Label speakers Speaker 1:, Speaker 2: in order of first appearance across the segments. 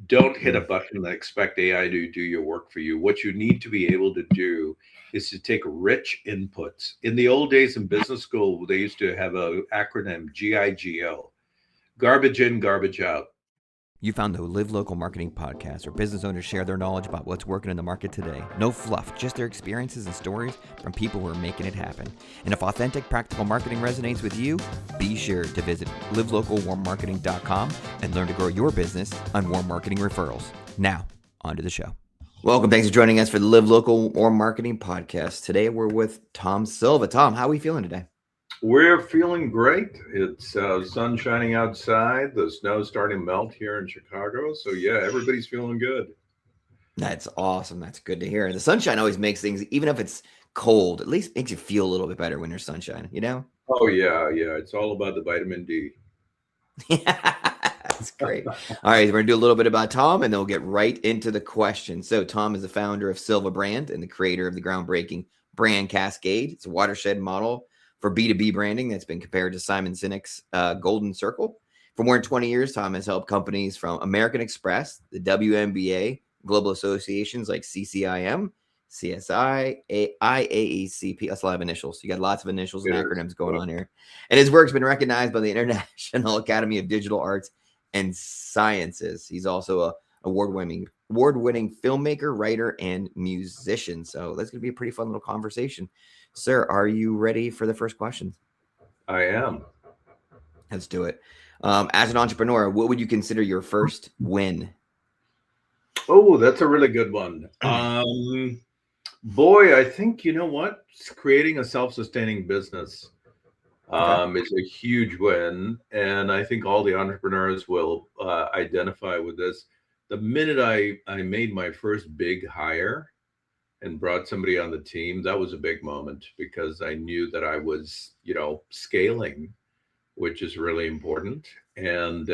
Speaker 1: Don't hit a
Speaker 2: Mm.
Speaker 1: button and expect AI to do your work for you. What you need to be able to do is to take rich inputs. In the old days in business school, they used to have a acronym GIGO: garbage in, garbage out.
Speaker 2: You found the Live Local Marketing Podcast, where business owners share their knowledge about what's working in the market today. No fluff, just their experiences and stories from people who are making it happen. And if authentic, practical marketing resonates with you, be sure to visit livelocalwarmmarketing.com and learn to grow your business on warm marketing referrals. Now, on to the show. Welcome. Thanks for joining us for the Live Local Warm Marketing Podcast. Today, we're with Tom Silva. Tom, how are we feeling today?
Speaker 1: We're feeling great. It's sun shining outside. The snow's starting to melt here in Chicago. So, yeah, everybody's feeling good.
Speaker 2: That's awesome. That's good to hear. The sunshine always makes things, even if it's cold, at least makes you feel a little bit better when there's sunshine, you know?
Speaker 1: Oh, yeah, yeah. It's all about the vitamin D.
Speaker 2: That's great. All right, we're going to do a little bit about Tom and then we'll get right into the question. So, Tom is the founder of Silva Brand and the creator of the groundbreaking Brand Cascade. It's a watershed model for B2B branding that's been compared to Simon Sinek's Golden Circle. For more than 20 years, Tom has helped companies from American Express, the WNBA, global associations like CCIM, CSI, IAECP. That's a lot of initials. You got lots of initials
Speaker 1: It
Speaker 2: and
Speaker 1: is.
Speaker 2: acronyms going on here. And his work's been recognized by the International Academy of Digital Arts and Sciences. He's also a award-winning filmmaker, writer, and musician. So that's going to be a pretty fun little conversation. Sir, are you ready for the first question?
Speaker 1: I am.
Speaker 2: Let's do it. As an entrepreneur, what would you consider your first win?
Speaker 1: Oh, that's a really good one. Boy, I think you know what? Creating a self-sustaining business
Speaker 2: Okay.
Speaker 1: is a huge win, and I think all the entrepreneurs will identify with this. The minute I made my first big hire and brought somebody on the team, that was a big moment because I knew that I was, scaling, which is really important. And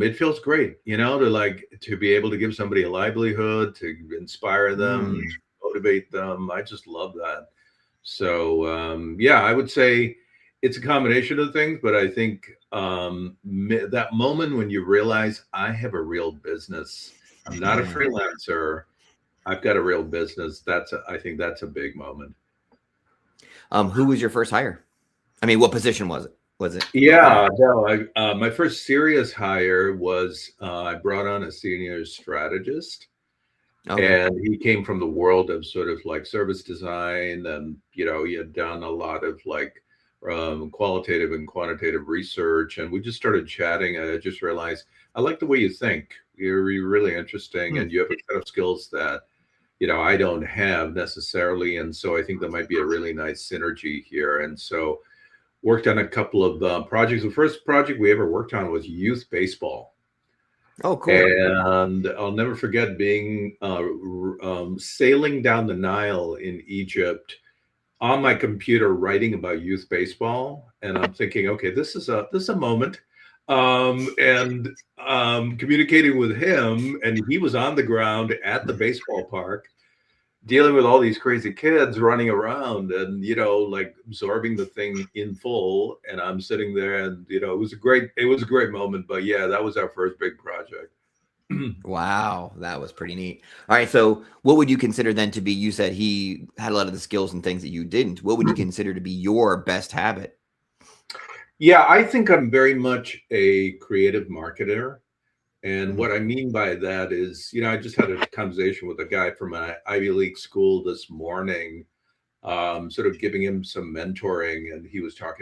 Speaker 1: it feels great, to be able to give somebody a livelihood, to inspire them,
Speaker 2: Mm.
Speaker 1: to motivate them. I just love that. So yeah, I would say it's a combination of things, but I think that moment when you realize I have a real business, I'm not a
Speaker 2: Yeah.
Speaker 1: freelancer, I've got a real business. I think that's a big moment.
Speaker 2: Who was your first hire? I mean, what position was it? Was it
Speaker 1: Yeah, no, my first serious hire was I brought on a senior strategist,
Speaker 2: okay?
Speaker 1: and he came from the world of sort of like service design, and he had done a lot of like qualitative and quantitative research, and we just started chatting, and I just realized I like the way you think. You're really interesting,
Speaker 2: Hmm.
Speaker 1: and you have a set of skills that I don't have necessarily, and so I think there might be a really nice synergy here. And so worked on a couple of projects. The first project we ever worked on was youth baseball.
Speaker 2: Oh, cool.
Speaker 1: And I'll never forget being sailing down the Nile in Egypt on my computer writing about youth baseball, and I'm thinking, okay, this is a moment, and communicating with him, and he was on the ground at the baseball park, dealing with all these crazy kids running around, and like absorbing the thing in full, and I'm sitting there, and it was a great moment. But yeah, that was our first big project.
Speaker 2: Wow, that was pretty neat. All right, so what would you consider then to be? You said he had a lot of the skills and things that you didn't. What would you consider to be your best habit?
Speaker 1: Yeah, I think I'm very much a creative marketer. And
Speaker 2: Mm.
Speaker 1: what I mean by that is, I just had a conversation with a guy from an Ivy League school this morning, sort of giving him some mentoring, and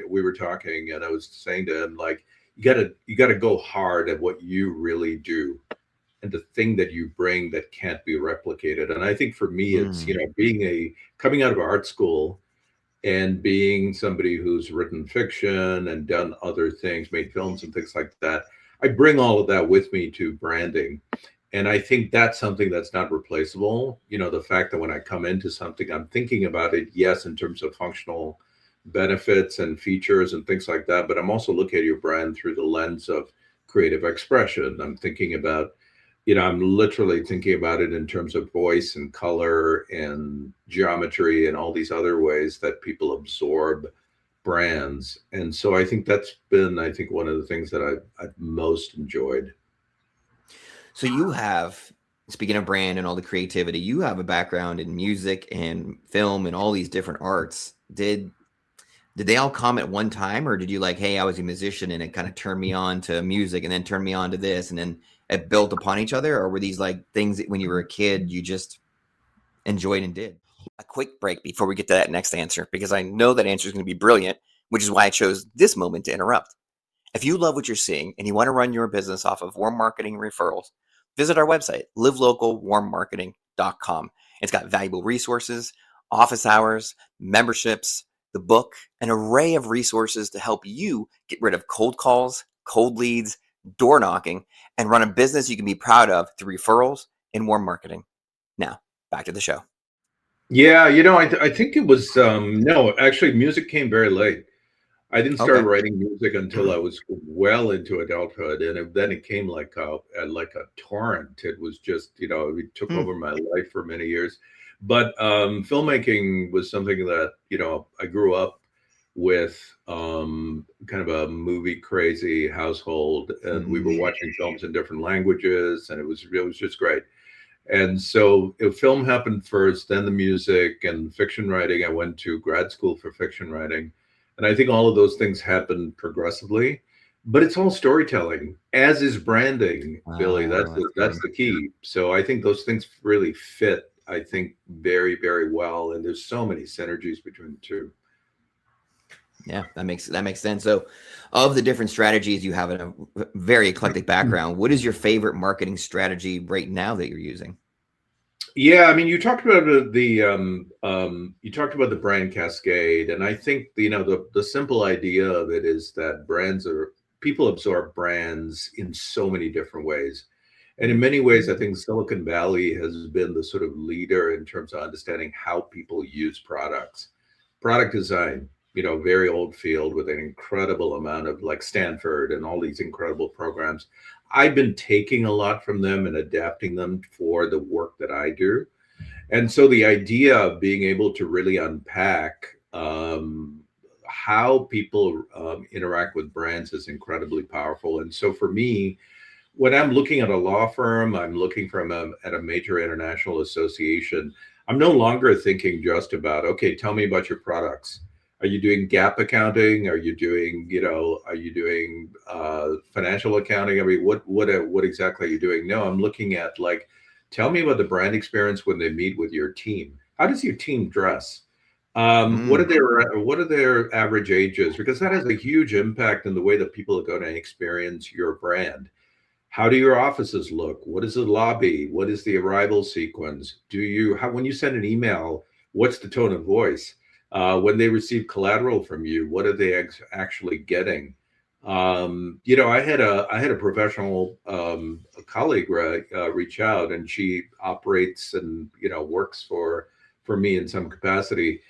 Speaker 1: we were talking, and I was saying to him, like, you gotta go hard at what you really do and the thing that you bring that can't be replicated. And I think for me, it's,
Speaker 2: Mm.
Speaker 1: coming out of art school and being somebody who's written fiction and done other things, made films and things like that. I bring all of that with me to branding. And I think that's something that's not replaceable. The fact that when I come into something, I'm thinking about it, yes, in terms of functional benefits and features and things like that, but I'm also looking at your brand through the lens of creative expression. I'm literally thinking about it in terms of voice and color and geometry and all these other ways that people absorb brands. And so I think that's been, I think, one of the things that I've most enjoyed.
Speaker 2: So you have, speaking of brand and all the creativity, you have a background in music and film and all these different arts. Did they all come at one time, or did you like, hey, I was a musician and it kind of turned me on to music and then turned me on to this and then it built upon each other? Or were these like things that when you were a kid, you just enjoyed and did? A quick break before we get to that next answer, because I know that answer is going to be brilliant, which is why I chose this moment to interrupt. If you love what you're seeing and you want to run your business off of warm marketing and referrals, visit our website, livelocalwarmmarketing.com. It's got valuable resources, office hours, memberships, the book, an array of resources to help you get rid of cold calls, cold leads, door knocking, and run a business you can be proud of through referrals and warm marketing. Now, back to the show.
Speaker 1: Yeah, I think it was no, actually music came very late. I didn't start
Speaker 2: Okay.
Speaker 1: writing music until I was well into adulthood, and then it came like a torrent. It was just, it took
Speaker 2: Hmm.
Speaker 1: over my life for many years. But filmmaking was something that, I grew up with, kind of a movie crazy household, and we were watching films in different languages, and it was just great. And so if film happened first, then the music and fiction writing. I went to grad school for fiction writing. And I think all of those things happened progressively. But it's all storytelling, as is branding, Billy. That's
Speaker 2: Oh, I
Speaker 1: that's
Speaker 2: see.
Speaker 1: the key. So I think those things really fit, I think, very, very well. And there's so many synergies between the two.
Speaker 2: Yeah, that makes sense. So, of the different strategies you have in a very eclectic background, what is your favorite marketing strategy right now that you're using?
Speaker 1: Yeah, I mean, you talked about you talked about the brand cascade, and I think the simple idea of it is that brands are people absorb brands in so many different ways, and in many ways, I think Silicon Valley has been the sort of leader in terms of understanding how people use products, product design. Very old field with an incredible amount of like Stanford and all these incredible programs. I've been taking a lot from them and adapting them for the work that I do. And so the idea of being able to really unpack how people interact with brands is incredibly powerful. And so for me, when I'm looking at a law firm, I'm looking at a major international association. I'm no longer thinking just about, okay, tell me about your products. Are you doing gap accounting? Are you doing financial accounting? I mean, what exactly are you doing? No, I'm looking at like, tell me about the brand experience when they meet with your team. How does your team dress? What are
Speaker 2: Mm.
Speaker 1: their average ages? Because that has a huge impact in the way that people are going to experience your brand. How do your offices look? What is the lobby? What is the arrival sequence? When you send an email, what's the tone of voice? When they receive collateral from you, what are they actually getting? I had a professional colleague reach out, and she operates and works for me in some capacity,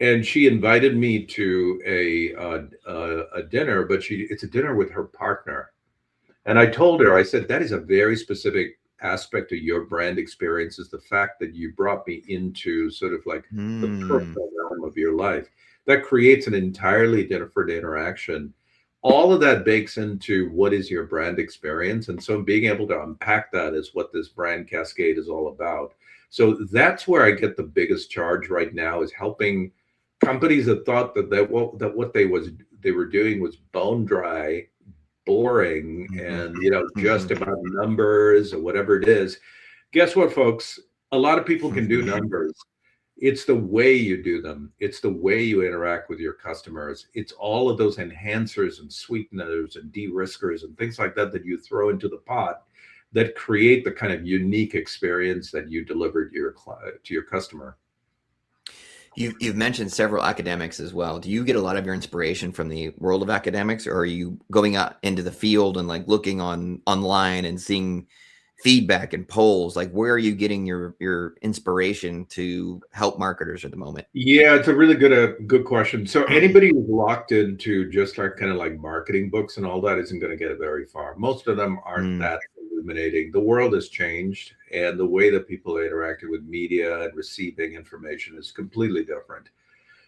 Speaker 1: and she invited me to a dinner, but it's a dinner with her partner, and I told her, I said, that is a very specific aspect of your brand experience, is the fact that you brought me into sort of like the
Speaker 2: Mm.
Speaker 1: personal realm of your life. That creates an entirely different interaction. All of that bakes into what is your brand experience. And so being able to unpack that is what this brand cascade is all about. So that's where I get the biggest charge right now, is helping companies that thought that what they were doing was bone dry, boring,
Speaker 2: Mhm.
Speaker 1: and just
Speaker 2: Mhm.
Speaker 1: about numbers or whatever it is. Guess what, folks? A lot of people can do numbers. It's the way you do them. It's the way you interact with your customers. It's all of those enhancers and sweeteners and de-riskers and things like that that you throw into the pot that create the kind of unique experience that you deliver to your customer.
Speaker 2: You've mentioned several academics as well. Do you get a lot of your inspiration from the world of academics, or are you going out into the field and like looking online and seeing feedback and polls? Like, where are you getting your inspiration to help marketers at the moment?
Speaker 1: Yeah, it's a really good question. So anybody who's locked into just like kind of like marketing books and all that isn't going to get very far. Most of them aren't
Speaker 2: Mm.
Speaker 1: that illuminating. The world has changed, and the way that people are interacting with media and receiving information is completely different.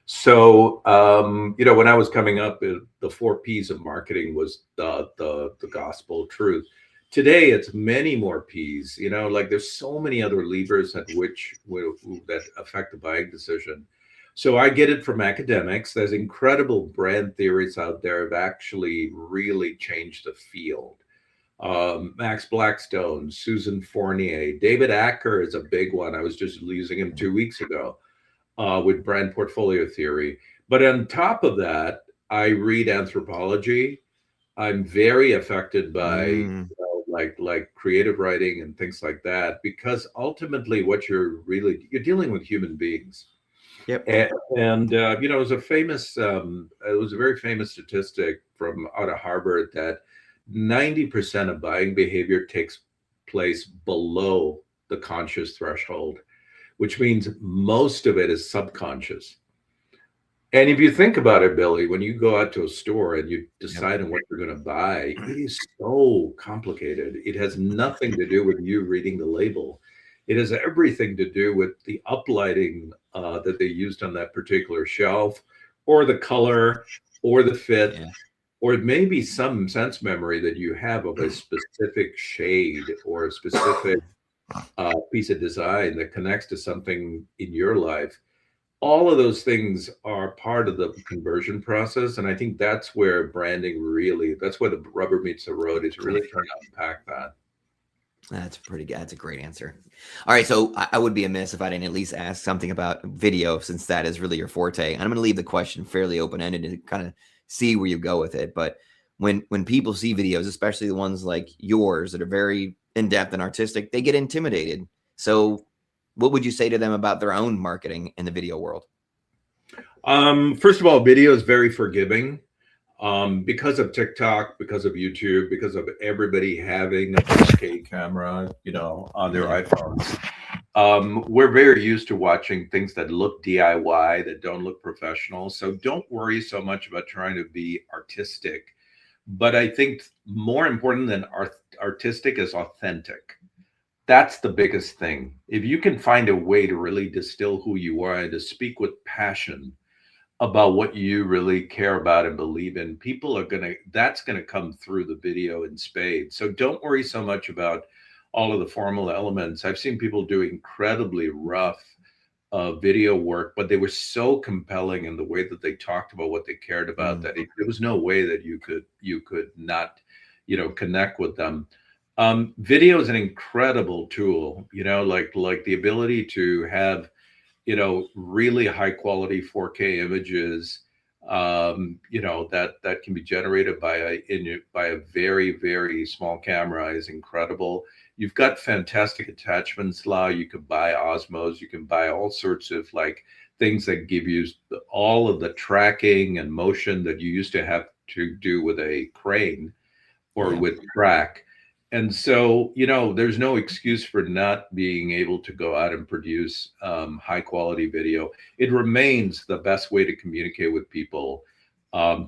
Speaker 1: So, when I was coming up, the four P's of marketing was the gospel truth. Today, it's many more P's. Like there's so many other levers at which that affect the buying decision. So I get it from academics. There's incredible brand theories out there have actually really changed the field. Max Blackstone, Susan Fournier, David Acker is a big one. I was just using him 2 weeks ago with brand portfolio theory. But on top of that, I read anthropology. I'm very affected by like creative writing and things like that, because ultimately what you're dealing with human beings.
Speaker 2: Yep.
Speaker 1: And it was a very famous statistic from out of Harvard that 90% of buying behavior takes place below the conscious threshold, which means most of it is subconscious. And if you think about it, Billy, when you go out to a store and you decide on what you're going to buy, it is so complicated. It has nothing to do with you reading the label. It has everything to do with the uplighting that they used on that particular shelf, or the color, or the fit, or it may be some sense memory that you have of a specific shade or a specific piece of design that connects to something in your life. All of those things are part of the conversion process. And I think that's where that's where the rubber meets the road, is really trying to unpack that.
Speaker 2: That's pretty good. That's a great answer. All right. So I would be amiss if I didn't at least ask something about video, since that is really your forte. And I'm going to leave the question fairly open-ended to kind of see where you go with it. But when people see videos, especially the ones like yours that are very in-depth and artistic, they get intimidated. So what would you say to them about their own marketing in the video world?
Speaker 1: First of all, video is very forgiving. Because of TikTok, because of YouTube, because of everybody having a 4K camera, on their iPhones. We're very used to watching things that look DIY, that don't look professional. So don't worry so much about trying to be artistic. But I think more important than artistic is authentic. That's the biggest thing. If you can find a way to really distill who you are and to speak with passion about what you really care about and believe in, that's gonna come through the video in spades. So don't worry so much about all of the formal elements. I've seen people do incredibly rough video work, but they were so compelling in the way that they talked about what they cared about, that there was no way that you could not, connect with them. Video is an incredible tool, like the ability to have, really high quality 4K images, that can be generated by a very, very small camera is incredible. You've got fantastic attachments now. You can buy Osmos, you can buy all sorts of like things that give you all of the tracking and motion that you used to have to do with a crane or with track. And so, there's no excuse for not being able to go out and produce high quality video. It remains the best way to communicate with people.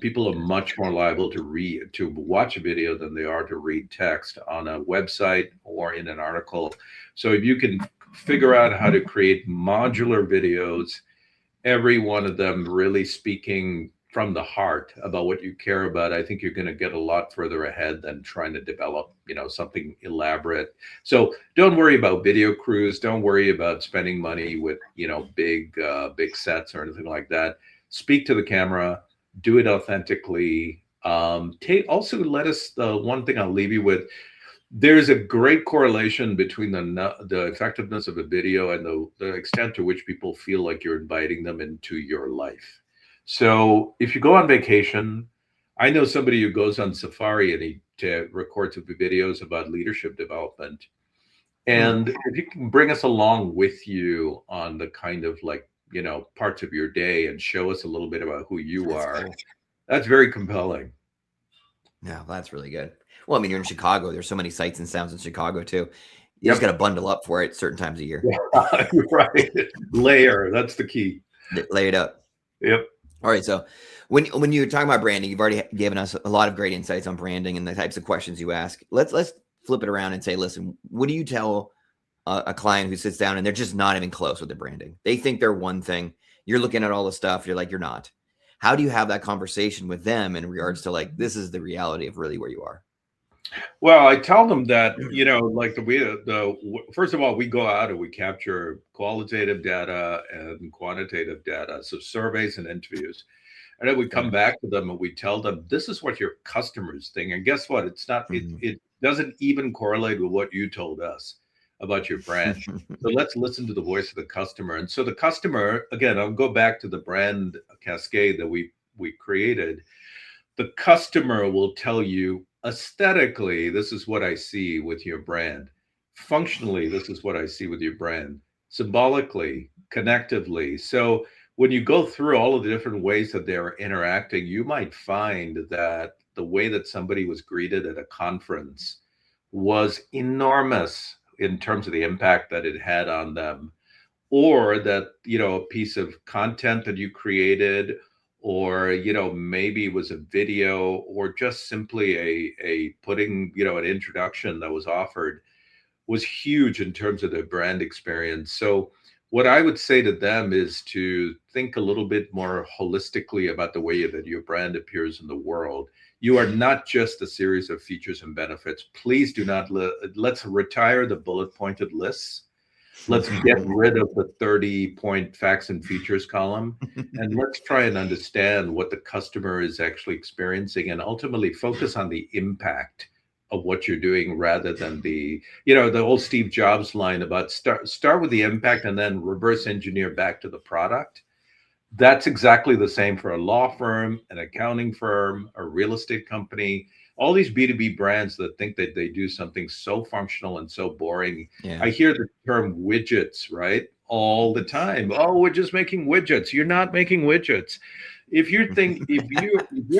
Speaker 1: People are much more liable to watch a video than they are to read text on a website or in an article. So if you can figure out how to create modular videos, every one of them really speaking from the heart about what you care about, I think you're going to get a lot further ahead than trying to develop, something elaborate. So don't worry about video crews. Don't worry about spending money with, big sets or anything like that. Speak to the camera, do it authentically. The one thing I'll leave you with, there's a great correlation between the effectiveness of a video and the extent to which people feel like you're inviting them into your life. So if you go on vacation, I know somebody who goes on safari and he records videos about leadership development. And if you can bring us along with you on the kind of parts of your day and show us a little bit about who you are, cool. That's very compelling.
Speaker 2: Yeah, that's really good. Well, I mean, you're in Chicago. There's so many sights and sounds in Chicago too. You just got to bundle up for it certain times a year.
Speaker 1: Yeah, right. Layer. That's the key.
Speaker 2: Lay it up.
Speaker 1: Yep.
Speaker 2: All right. So when you're talking about branding, you've already given us a lot of great insights on branding and the types of questions you ask. Let's flip it around and say, listen, what do you tell a client who sits down and they're just not even close with the branding? They think they're one thing. You're looking at all the stuff. You're like, you're not. How do you have that conversation with them in regards to this is the reality of really where you are?
Speaker 1: Well, I tell them that, like first of all, we go out and we capture qualitative data and quantitative data, so surveys and interviews. And then we come
Speaker 2: Okay.
Speaker 1: back to them and we tell them, this is what your customers think. And guess what? It's not,
Speaker 2: Mhm.
Speaker 1: it doesn't even correlate with what you told us about your brand. So let's listen to the voice of the customer. And so the customer, again, I'll go back to the brand cascade that we created. The customer will tell you aesthetically, this is what I see with your brand. Functionally, this is what I see with your brand. Symbolically, connectively. So when you go through all of the different ways that they're interacting, you might find that the way that somebody was greeted at a conference was enormous in terms of the impact that it had on them, or that a piece of content that you created, or maybe it was a video, or just simply a putting an introduction that was offered, was huge in terms of their brand experience. So what I would say to them is to think a little bit more holistically about the way that your brand appears in the world. You are not just a series of features and benefits. Please do not let's retire the bullet pointed lists. Let's get rid of the 30-point facts and features column, and let's try and understand what the customer is actually experiencing, and ultimately focus on the impact of what you're doing, rather than the old Steve Jobs line about start with the impact and then reverse engineer back to the product. That's exactly the same for a law firm, an accounting firm, a real estate company, all these B2B brands that think that they do something so functional and so boring.
Speaker 2: Yeah.
Speaker 1: I hear the term widgets, right? All the time. Oh, we're just making widgets. You're not making widgets. If you're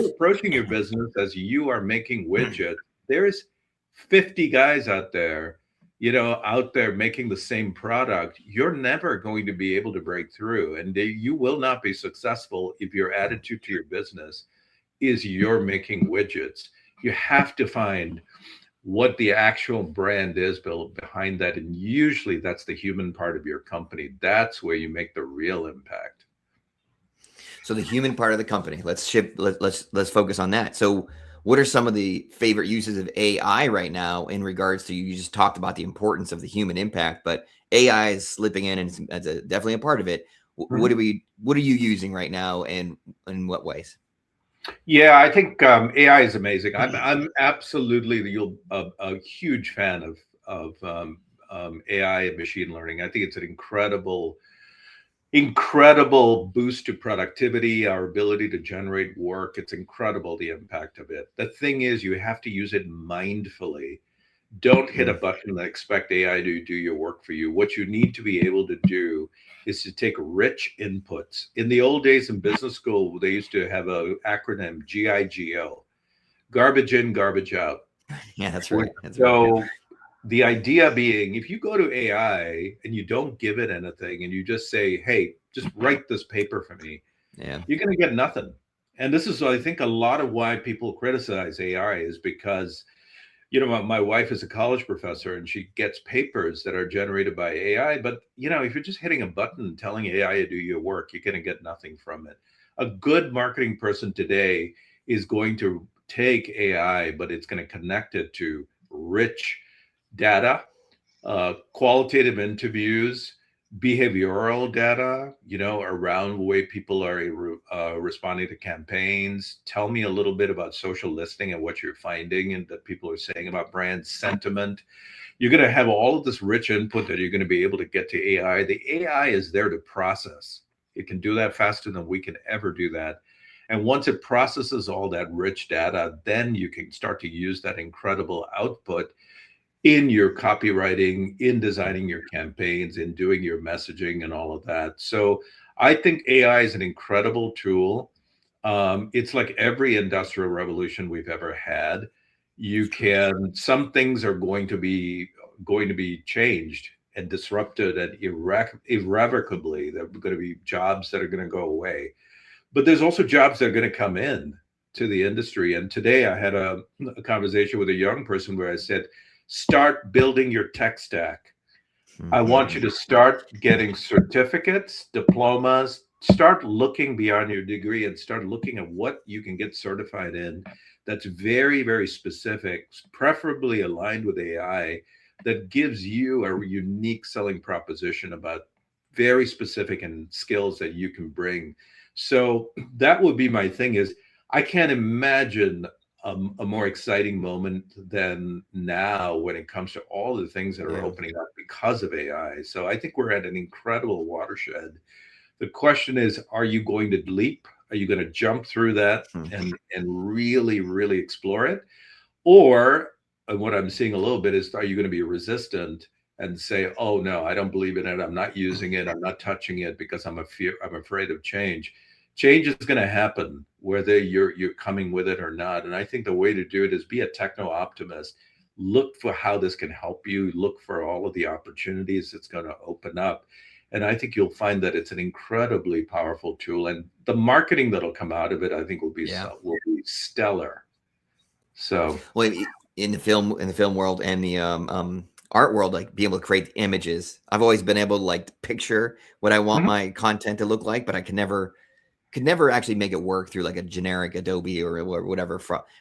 Speaker 1: approaching your business as you are making widgets, there's 50 guys out there making the same product. You're never going to be able to break through, and you will not be successful if your attitude to your business is you're making widgets. You have to find what the actual brand is built behind that, and usually that's the human part of your company. That's where you make the real impact.
Speaker 2: So the human part of the company. Let's focus on that. So what are some of the favorite uses of AI right now in regards to, you just talked about the importance of the human impact, but AI is slipping in and it's definitely a part of it.
Speaker 1: Mhm.
Speaker 2: What are you using right now, and in what ways?
Speaker 1: Yeah, I think AI is amazing. I'm absolutely a huge fan of AI and machine learning. I think it's an incredible boost to productivity, our ability to generate work. It's incredible, the impact of it. The thing is, you have to use it mindfully. Don't hit a
Speaker 2: Mm,
Speaker 1: button and expect AI to do your work for you. What you need to be able to do is to take rich inputs. In the old days in business school, they used to have a acronym, GIGO: garbage in, garbage out.
Speaker 2: yeah, that's right. That's right.
Speaker 1: So the idea being, if you go to AI and you don't give it anything and you just say, hey, just write this paper for me,
Speaker 2: Yeah.
Speaker 1: you're going to get nothing. And this is, I think, a lot of why people criticize AI, is because my wife is a college professor and she gets papers that are generated by AI. But, if you're just hitting a button and telling AI to do your work, you're going to get nothing from it. A good marketing person today is going to take AI, but it's going to connect it to rich data, qualitative interviews, behavioral data, around the way people are responding to campaigns. Tell me a little bit about social listening and what you're finding and that people are saying about brand sentiment. You're going to have all of this rich input that you're going to be able to get to AI. The AI is there to process. It can do that faster than we can ever do that. And once it processes all that rich data, then you can start to use that incredible output in your copywriting, in designing your campaigns, in doing your messaging and all of that. So I think AI is an incredible tool. It's like every industrial revolution we've ever had. Some things are going to be changed and disrupted and irrevocably. There are going to be jobs that are going to go away, but there's also jobs that are going to come in to the industry. And today I had a conversation with a young person where I said, start building your tech stack. I want you
Speaker 2: Mhm.
Speaker 1: to start getting certificates, diplomas, start looking beyond your degree and start looking at what you can get certified in that's very, very specific, preferably aligned with AI, that gives you a unique selling proposition about very specific and skills that you can bring. So that would be my thing is I can't imagine a more exciting moment than now when it comes to all the things that are
Speaker 2: Yeah.
Speaker 1: opening up because of AI. So I think we're at an incredible watershed. The question is, are you going to leap? Are you going to jump through that
Speaker 2: Hmm.
Speaker 1: and really, really explore it? Or what I'm seeing a little bit is, are you going to be resistant and say, "Oh no, I don't believe in it. I'm not using it. I'm not touching it because I'm afraid of change." Change is going to happen whether you're coming with it or not. And I think the way to do it is be a techno optimist. Look for how this can help you. Look for all of the opportunities it's going to open up. And I think you'll find that it's an incredibly powerful tool. And the marketing that'll come out of it, I think,
Speaker 2: Yeah.
Speaker 1: will be stellar. So
Speaker 2: Well, in the film world and the art world, like being able to create images, I've always been able to like picture what I want
Speaker 1: mhm.
Speaker 2: my content to look like, but I could never actually make it work through like a generic Adobe or whatever.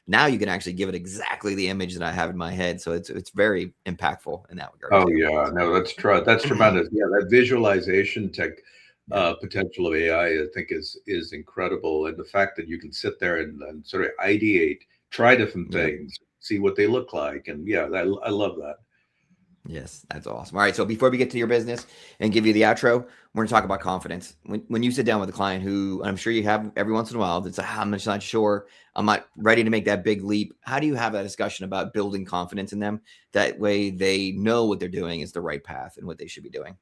Speaker 2: Now you can actually give it exactly the image that I have in my head, so it's very impactful in that regard
Speaker 1: Oh
Speaker 2: too.
Speaker 1: yeah, no, that's tremendous. Yeah, that visualization
Speaker 2: Yeah,
Speaker 1: potential of AI, I think, is incredible, and the fact that you can sit there and sort of ideate, try different
Speaker 2: yeah.
Speaker 1: things, see what they look like, and yeah, I love that.
Speaker 2: Yes, that's awesome. All right, so before we get to your business and give you the outro, we're going to talk about confidence. When you sit down with a client who I'm sure you have every once in a while, that's I'm just not sure, I'm not ready to make that big leap. How do you have that discussion about building confidence in them? That way they know what they're doing is the right path and what they should be doing.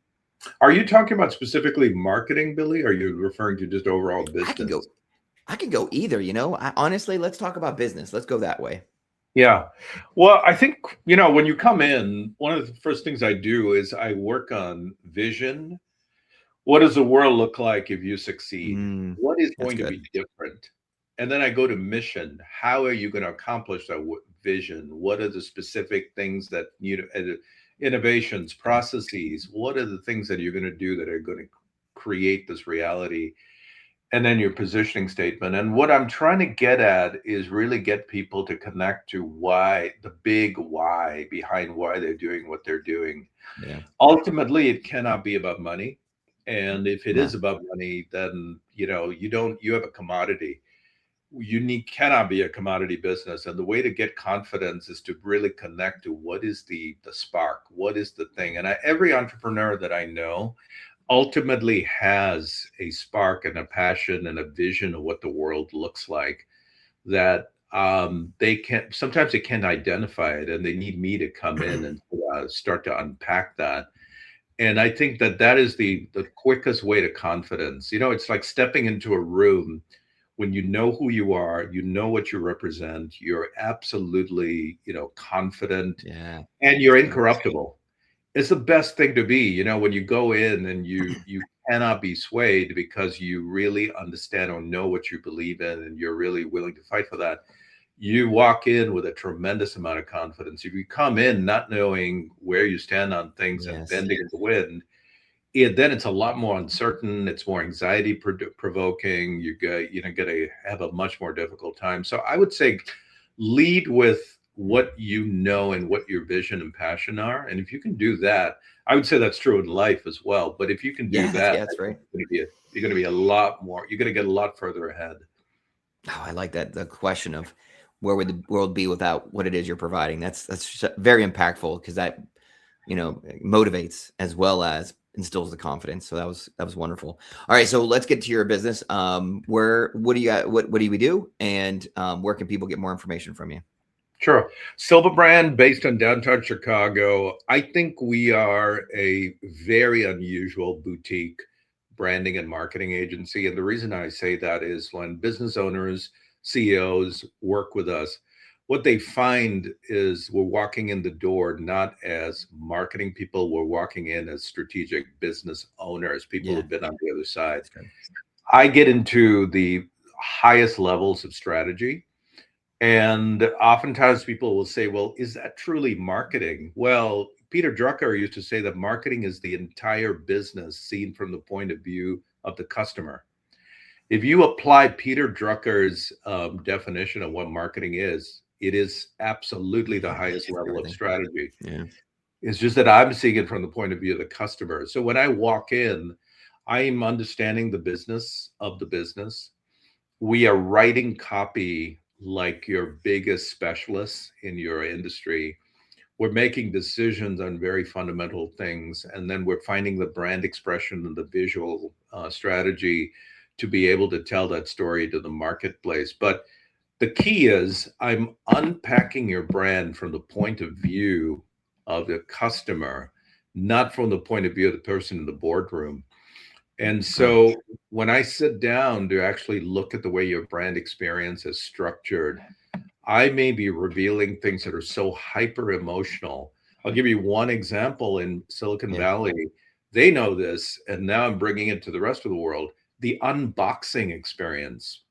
Speaker 1: Are you talking about specifically marketing, Billy? Or are you referring to just overall
Speaker 2: I can
Speaker 1: business?
Speaker 2: go, I can go either. Honestly, let's talk about business. Let's go that way.
Speaker 1: Yeah. Well, I think, when you come in, one of the first things I do is I work on vision. What does the world look like if you succeed?
Speaker 2: Mm,
Speaker 1: What is
Speaker 2: that's
Speaker 1: going to
Speaker 2: good.
Speaker 1: be different? And then I go to mission. How are you going to accomplish that vision? What are the specific things that innovations,
Speaker 2: Yeah.
Speaker 1: processes? What are the things that you're going to do that are going to create this reality? And then your positioning statement. And what I'm trying to get at is really get people to connect to why, the big why behind why they're doing what they're doing.
Speaker 2: Yeah.
Speaker 1: Ultimately, it cannot be about money. And if it is
Speaker 2: No.
Speaker 1: about money, then you have a commodity. Cannot be a commodity business. And the way to get confidence is to really connect to what is the spark, what is the thing. And every entrepreneur that I know ultimately has a spark and a passion and a vision of what the world looks like, that they can sometimes they can't identify it, and they need me to come in and start to unpack that. And I think that is the quickest way to confidence. It's like stepping into a room when you know who you are, you know what you represent, you're absolutely, confident,
Speaker 2: Yeah.
Speaker 1: and
Speaker 2: That's
Speaker 1: you're
Speaker 2: good.
Speaker 1: incorruptible. It's the best thing to be, when you go in and you cannot be swayed because you really understand or know what you believe in, and you're really willing to fight for that. You walk in with a tremendous amount of confidence. If you come in not knowing where you stand on things and
Speaker 2: Yes.
Speaker 1: bending in the wind, then it's a lot more uncertain. It's more anxiety provoking. Going to have a much more difficult time. So I would say lead with what you know and what your vision and passion are. And if you can do that, I would say that's true in life as well. But if you can do
Speaker 2: Yes.
Speaker 1: that,
Speaker 2: Yeah,
Speaker 1: I
Speaker 2: that's
Speaker 1: think
Speaker 2: right.
Speaker 1: you're going to be a lot more. You're going to get a lot further ahead.
Speaker 2: Oh, I like that. The question of where would the world be without what it is you're providing? That's very impactful because that motivates as well as instills the confidence. So that was wonderful. All right, so let's get to your business. Where what do you got? What do we do? And where can people get more information from you?
Speaker 1: Sure. Silva Brand, based on downtown Chicago. I think we are a very unusual boutique branding and marketing agency. And the reason I say that is when business owners, CEOs work with us, what they find is we're walking in the door not as marketing people, we're walking in as strategic business owners, people
Speaker 2: Yeah,
Speaker 1: who've been on the other side.
Speaker 2: that's good.
Speaker 1: I get into the highest levels of strategy, and oftentimes people will say, well, is that truly marketing? Well, Peter Drucker used to say that marketing is the entire business seen from the point of view of the customer. If you apply Peter Drucker's definition of what marketing is, it is absolutely the highest level of
Speaker 2: Everything.
Speaker 1: strategy.
Speaker 2: Yeah.
Speaker 1: It's just that I'm seeing it from the point of view of the customer. So when I walk in, I'm understanding the business of the business. We are writing copy like your biggest specialists in your industry. We're making decisions on very fundamental things, and then we're finding the brand expression and the visual strategy to be able to tell that story to the marketplace. But the key is I'm unpacking your brand from the point of view of the customer, not from the point of view of the person in the boardroom. And
Speaker 2: Oh,
Speaker 1: so when I sit down to actually look at the way your brand experience is structured, I may be revealing things that are so hyper emotional. I'll give you one example in Silicon
Speaker 2: yeah.
Speaker 1: Valley. They know this, and now I'm bringing it to the rest of the world, the unboxing experience.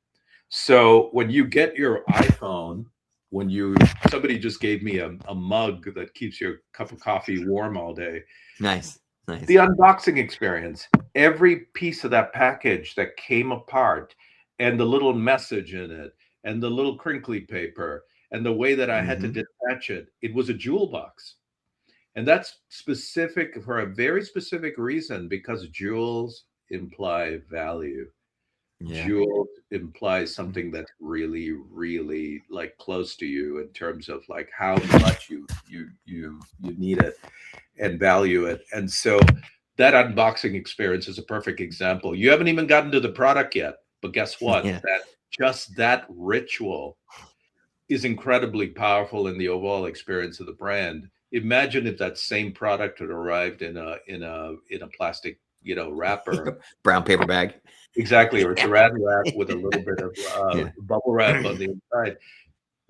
Speaker 1: So when you get your iPhone, when you somebody just gave me a mug that keeps your cup of coffee warm all day,
Speaker 2: Nice.
Speaker 1: the
Speaker 2: Nice.
Speaker 1: unboxing experience, every piece of that package that came apart, and the little message in it, and the little crinkly paper, and the way that I had to
Speaker 2: Hmm.
Speaker 1: detach it, it was a jewel box. And that's specific for a very specific reason, because jewels imply value.
Speaker 2: Yeah.
Speaker 1: Jewels implies something that's really, really like close to you in terms of like how much you need it and value it. And so that unboxing experience is a perfect example. You haven't even gotten to the product yet, but guess what?
Speaker 2: Yeah.
Speaker 1: That just that ritual is incredibly powerful in the overall experience of the brand. Imagine if that same product had arrived in a plastic, wrapper.
Speaker 2: Brown paper bag.
Speaker 1: Exactly, or saran wrap with a little bit of
Speaker 2: Yeah.
Speaker 1: bubble wrap on the inside.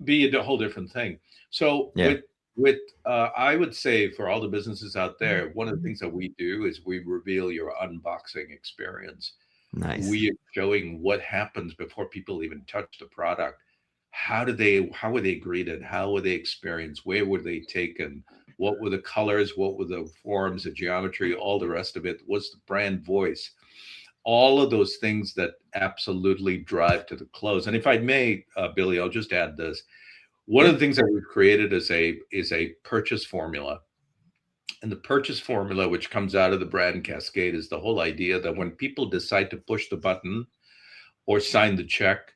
Speaker 1: Be a whole different thing. So
Speaker 2: Yeah.
Speaker 1: with I would say for all the businesses out there, one of the things that we do is we reveal your unboxing experience.
Speaker 2: Nice.
Speaker 1: We are showing what happens before people even touch the product. How were they greeted? How were they experienced? Where were they taken? What were the colors? What were the forms, the geometry, all the rest of it? What's the brand voice? All of those things that absolutely drive to the close. And if I may, Billy, I'll just add this. One of
Speaker 2: Yeah.
Speaker 1: the things that we've created is a purchase formula. And the purchase formula, which comes out of the brand cascade, is the whole idea that when people decide to push the button or sign the check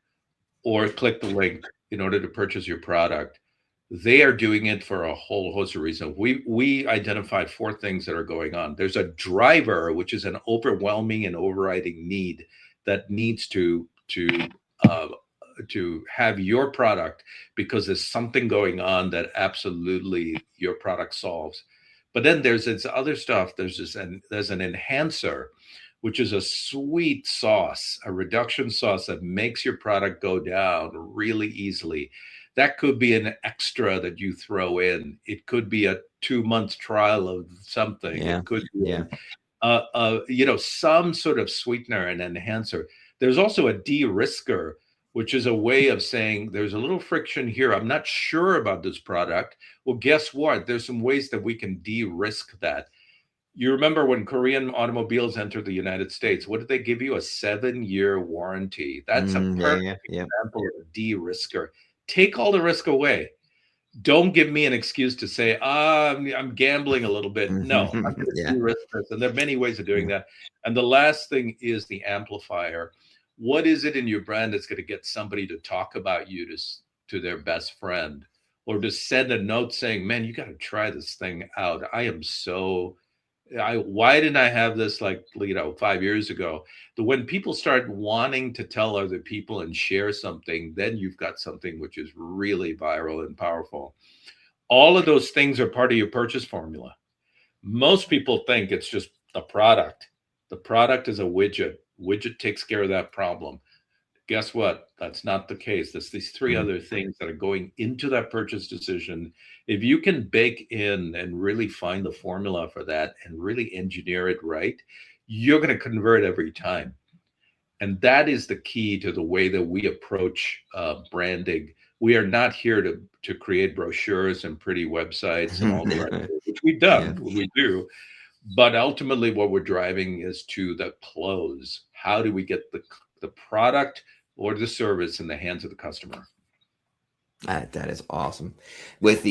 Speaker 1: or click the link in order to purchase your product, they are doing it for a whole host of reasons. We identify four things that are going on. There's a driver, which is an overwhelming and overriding need that needs uh, to have your product because there's something going on that absolutely your product solves. But then there's this other stuff. There's an enhancer, which is a sweet sauce, a reduction sauce that makes your product go down really easily. That could be an extra that you throw in. It could be a 2 month trial of something.
Speaker 2: Yeah.
Speaker 1: It could be
Speaker 2: Yeah.
Speaker 1: some sort of sweetener and enhancer. There's also a de-risker, which is a way of saying there's a little friction here. I'm not sure about this product. Well, guess what? There's some ways that we can de-risk that. You remember when Korean automobiles entered the United States, what did they give you? A 7-year warranty. That's a
Speaker 2: Yeah.
Speaker 1: perfect
Speaker 2: Yeah. Yeah.
Speaker 1: example of a de-risker. Take all the risk away. Don't give me an excuse to say, I'm gambling a little bit. No, I'm going to
Speaker 2: Yeah.
Speaker 1: de-risk this. And there are many ways of doing
Speaker 2: Yeah.
Speaker 1: that. And the last thing is the amplifier. What is it in your brand that's going to get somebody to talk about you to their best friend, or to send a note saying, man, you got to try this thing out. Why didn't I have this, like, 5 years ago? When people start wanting to tell other people and share something, then you've got something which is really viral and powerful. All of those things are part of your purchase formula. Most people think it's just the product. The product is a widget. Widget takes care of that problem. Guess what? That's not the case. There's these three
Speaker 2: Mhm.
Speaker 1: other things that are going into that purchase decision. If you can bake in and really find the formula for that and really engineer it right, you're going to convert every time. And that is the key to the way that we approach branding. We are not here to create brochures and pretty websites and all the rest of it, which we've
Speaker 2: Yeah.
Speaker 1: done, we do. But ultimately, what we're driving is to the close. How do we get the product or the service in the hands of the customer.
Speaker 2: That is awesome. With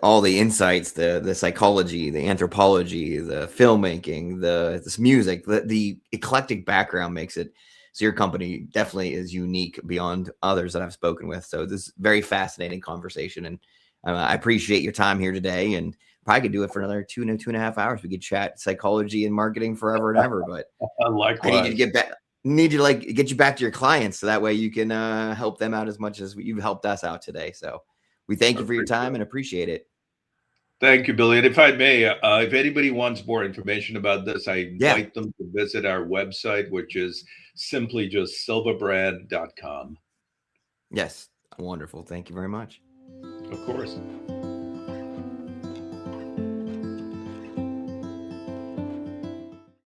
Speaker 2: all the insights, the psychology, the anthropology, the filmmaking, this music, the eclectic background makes it so your company definitely is unique beyond others that I've spoken with. So this is very fascinating conversation, and I appreciate your time here today. And probably could do it for another 2.5 hours. We could chat psychology and marketing forever and ever. But
Speaker 1: Likewise.
Speaker 2: I need you to get back. Need to get you back to your clients so that way you can help them out as much as you've helped us out today. So we thank you for your time and appreciate it.
Speaker 1: Thank you, Billy. And if I may, if anybody wants more information about this, I invite them to visit our website, which is simply just silvabrand.com.
Speaker 2: Yes. Wonderful. Thank you very much.
Speaker 1: Of course.